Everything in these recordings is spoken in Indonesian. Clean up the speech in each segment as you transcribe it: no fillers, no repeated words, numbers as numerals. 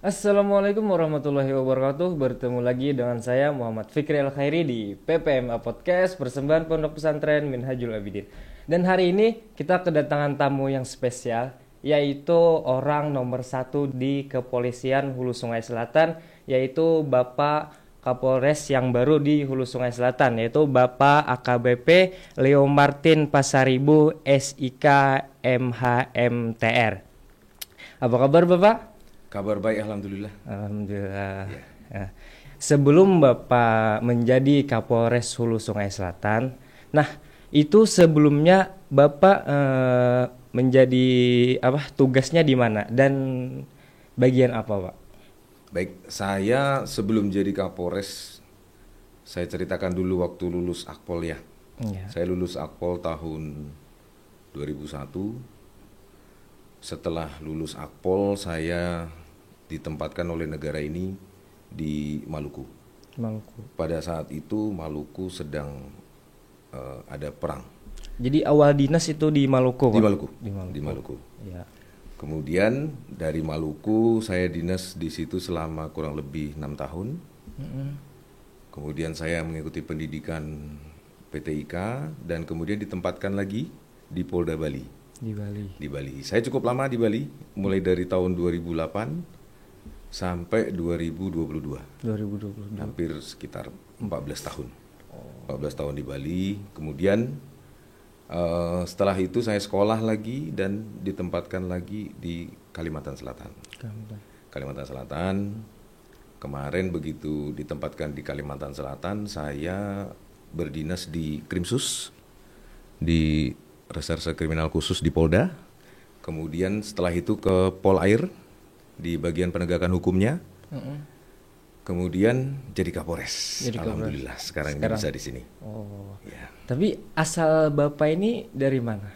Assalamualaikum warahmatullahi wabarakatuh. Bertemu lagi dengan saya Muhammad Fikri Al-Khairi di PPMA Podcast Persembahan Pondok Pesantren Minhajul Abidin. Dan hari ini kita kedatangan tamu yang spesial, yaitu orang nomor satu di Kepolisian Hulu Sungai Selatan, yaitu Bapak Kapolres yang baru di Hulu Sungai Selatan, yaitu Bapak AKBP Leo Martin Pasaribu SIK MHMTR. Apa kabar Bapak? Kabar baik, alhamdulillah. Alhamdulillah. Ya. Sebelum Bapak menjadi Kapolres Hulu Sungai Selatan, nah itu sebelumnya Bapak menjadi tugasnya di mana dan bagian apa Pak? Baik, saya sebelum jadi Kapolres, saya ceritakan dulu waktu lulus Akpol ya. Ya. Saya lulus Akpol tahun 2001. Setelah lulus Akpol, saya ditempatkan oleh negara ini di Maluku. Maluku. Pada saat itu Maluku sedang ada perang. Jadi awal dinas itu di Maluku Pak? Di Maluku. Di Maluku. Ya. Kemudian dari Maluku saya dinas di situ selama kurang lebih 6 tahun. Kemudian saya mengikuti pendidikan PTIK dan kemudian ditempatkan lagi di Polda Bali. Di Bali. Saya cukup lama di Bali, mulai dari tahun 2008 sampai 2022. 2022. Hampir sekitar 14 tahun. 14 tahun di Bali. Kemudian setelah itu saya sekolah lagi dan ditempatkan lagi di Kalimantan Selatan. Kalimantan Selatan. Kemarin begitu ditempatkan di Kalimantan Selatan, saya berdinas di Krimsus, di Reserse Kriminal Khusus di Polda. Kemudian setelah itu ke Polair di bagian penegakan hukumnya. Kemudian jadi Kapolres. Alhamdulillah sekarang ini bisa di sini. Oh. Ya. Tapi asal Bapak ini dari mana?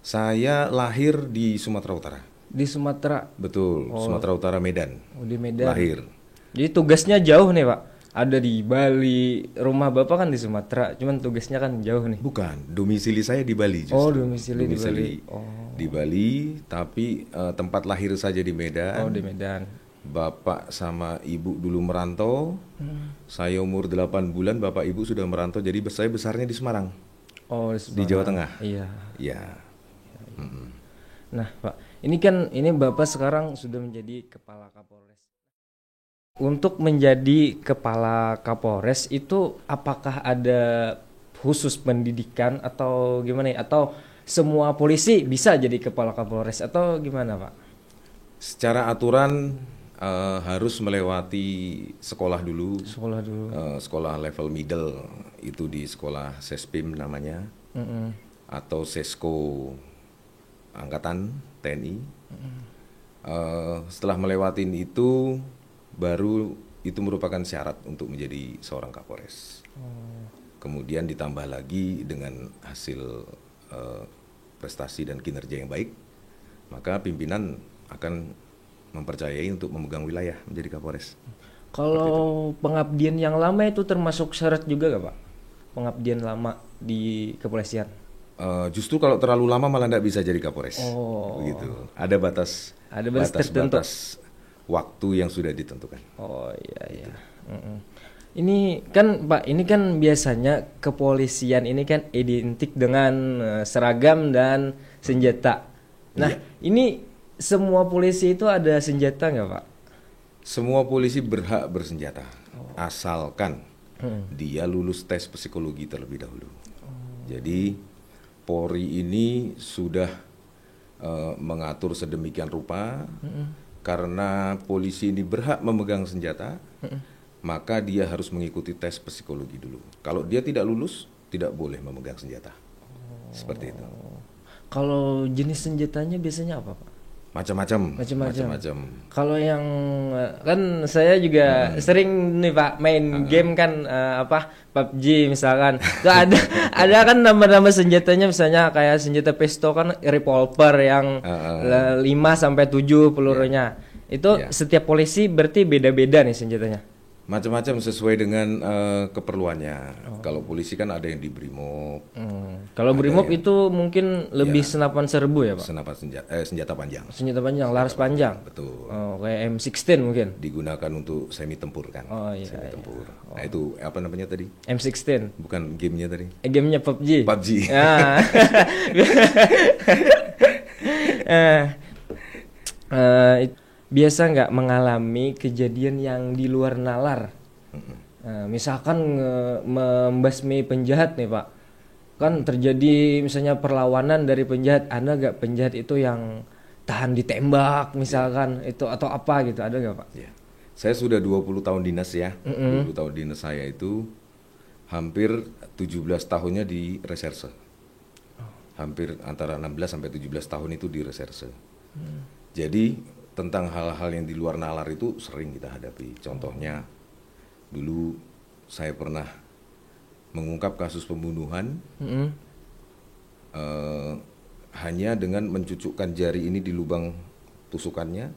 Saya lahir di Sumatera Utara. Di Sumatera. Betul, Sumatera Utara Medan. Oh, di Medan. Lahir. Jadi tugasnya jauh nih Pak. Ada di Bali, rumah Bapak kan di Sumatera, cuman tugasnya kan jauh nih. Bukan, domisili saya di Bali justru. Oh, domisili di Bali. Di Bali, tapi tempat lahir saja di Medan. Oh, di Medan. Bapak sama ibu dulu merantau. Saya umur 8 bulan, bapak ibu sudah merantau, jadi saya besarnya di Semarang. Oh, di Jawa Tengah. Iya. Ya. Nah, Pak, ini Bapak sekarang sudah menjadi Kepala Kapolres. Untuk menjadi Kepala Kapolres itu apakah ada khusus pendidikan atau gimana ya? Atau semua polisi bisa jadi Kepala Kapolres atau gimana Pak? Secara aturan harus melewati sekolah dulu. Sekolah level middle, itu di sekolah Sespim namanya. Atau Sesko Angkatan TNI. Setelah melewatin itu, baru itu merupakan syarat untuk menjadi seorang Kapolres. Kemudian ditambah lagi dengan hasil prestasi dan kinerja yang baik, maka pimpinan akan mempercayai untuk memegang wilayah menjadi Kapolres. Kalau pengabdian yang lama itu termasuk syarat juga gak Pak? Pengabdian lama di kepolisian? Justru kalau terlalu lama malah tidak bisa jadi Kapolres. Begitu. Ada batas tertentu. Batas waktu yang sudah ditentukan. Oh iya. Ini kan Pak, ini kan biasanya kepolisian ini kan identik dengan seragam dan senjata. Nah, ini semua polisi itu ada senjata nggak Pak? Semua polisi berhak bersenjata, asalkan dia lulus tes psikologi terlebih dahulu. Jadi Polri ini sudah mengatur sedemikian rupa. Karena polisi ini berhak memegang senjata, maka dia harus mengikuti tes psikologi dulu. Kalau dia tidak lulus, tidak boleh memegang senjata. Seperti itu. Kalau jenis senjatanya biasanya apa Pak? Macam-macam. Kalau yang kan saya juga sering nih Pak main game kan PUBG misalkan. Tuh ada kan nama-nama senjatanya, misalnya kayak senjata pistol kan revolver yang 5 sampai 7 pelurunya. Itu setiap polisi berarti beda-beda nih senjatanya. Macam-macam sesuai dengan keperluannya. Kalau polisi kan ada yang di Brimob, Kalau Brimob itu mungkin lebih senapan serbu ya Pak? senapan senjata panjang. Senjata panjang, laras panjang. Betul. Oh, kayak M16 mungkin. Digunakan untuk semi tempur kan. Oh iya. Semi tempur. Nah itu apa namanya tadi? M16. Bukan gamenya tadi. Gamenya PUBG. PUBG. Ah. Eh, biasa nggak mengalami kejadian yang di luar nalar? Misalkan membasmi penjahat nih Pak, kan terjadi misalnya perlawanan dari penjahat, ada nggak penjahat itu yang tahan ditembak misalkan itu atau apa gitu, ada nggak Pak? Ya. Saya sudah 20 tahun dinas ya. 20 tahun dinas saya itu hampir 17 tahunnya di reserse. Hampir antara 16 sampai 17 tahun itu di reserse. Jadi tentang hal-hal yang di luar nalar itu sering kita hadapi. Contohnya dulu saya pernah mengungkap kasus pembunuhan hanya dengan mencucukkan jari ini di lubang tusukannya.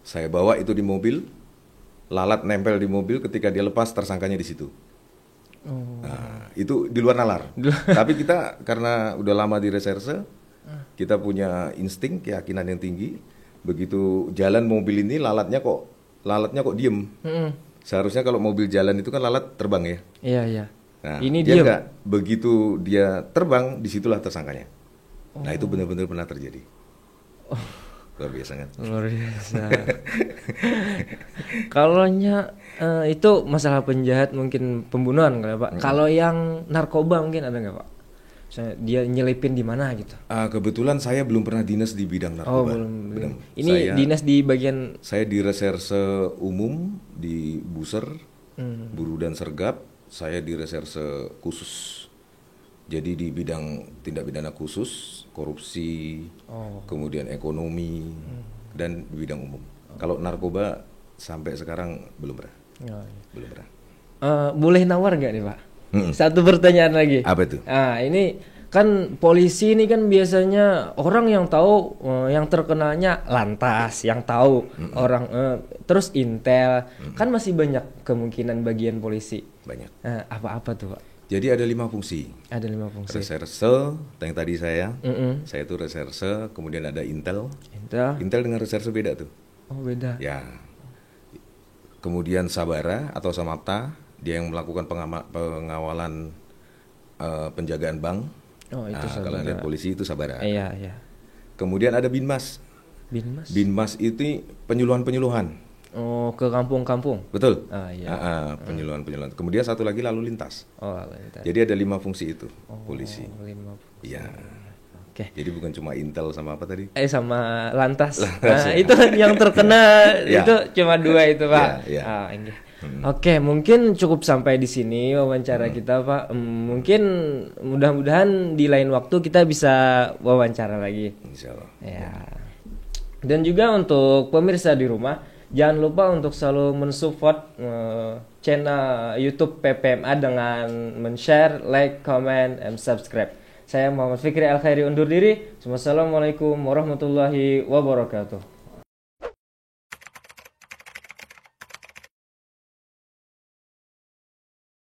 Saya bawa itu di mobil, lalat nempel di mobil, ketika dia lepas tersangkanya di situ. Nah, itu di luar nalar. Tapi kita karena udah lama di reserse, kita punya insting, keyakinan yang tinggi. Begitu jalan mobil ini lalatnya kok diem. Seharusnya kalau mobil jalan itu kan lalat terbang ya. Iya iya. Nah, Ini dia diem. enggak. Begitu dia terbang, disitulah tersangkanya. Nah itu benar-benar pernah terjadi. Luar biasa kan? Luar biasa. Kalaunya itu masalah penjahat mungkin pembunuhan kali ya Pak. Kalau yang narkoba mungkin ada nggak Pak? Misalnya dia nyelipin di mana gitu? Kebetulan saya belum pernah dinas di bidang Oh narkoba. belum. Ini dinas di bagian Saya di reserse umum di Buser, Buru dan Sergap. Saya di reserse khusus. Jadi di bidang tindak pidana khusus, korupsi, kemudian ekonomi, dan di bidang umum. Kalau narkoba sampai sekarang belum pernah. Belum pernah. Boleh nawar nggak nih Pak? Satu pertanyaan lagi. Apa itu? Ini kan polisi ini kan biasanya orang yang tahu, yang terkenalnya lantas, yang tahu orang, terus intel, kan masih banyak kemungkinan bagian polisi. Banyak. Apa-apa tuh Pak? Jadi ada 5 fungsi. Ada 5 fungsi. Reserse, yang tadi saya itu reserse, kemudian ada intel. Intel dengan reserse beda tuh. Oh beda. Ya. Kemudian sabara atau samapta, dia yang melakukan pengawalan penjagaan bank. Oh itu Nah, kalau lihat polisi itu sabara. Iya iya. Kemudian ada binmas. Binmas. Binmas itu penyuluhan-penyuluhan. Oh ke kampung-kampung. Betul. Iya. Penyuluhan-penyuluhan. Kemudian satu lagi lalu lintas. Oh lalu lintas. Jadi ada 5 fungsi itu polisi. 5 fungsi. Iya. Oke. Jadi bukan cuma intel sama apa tadi? Sama lantas. Ya. Itu yang terkena Ya. itu cuma 2 itu Pak. Ya. Ini. Oke, mungkin cukup sampai di sini wawancara kita Pak. Mungkin mudah-mudahan di lain waktu kita bisa wawancara lagi. Insya Allah. Ya. Dan juga untuk pemirsa di rumah, jangan lupa untuk selalu mensupport channel YouTube PPMA dengan men-share, like, comment, and subscribe. Saya Muhammad Fikri Al Khairi undur diri. Wassalamualaikum warahmatullahi wabarakatuh.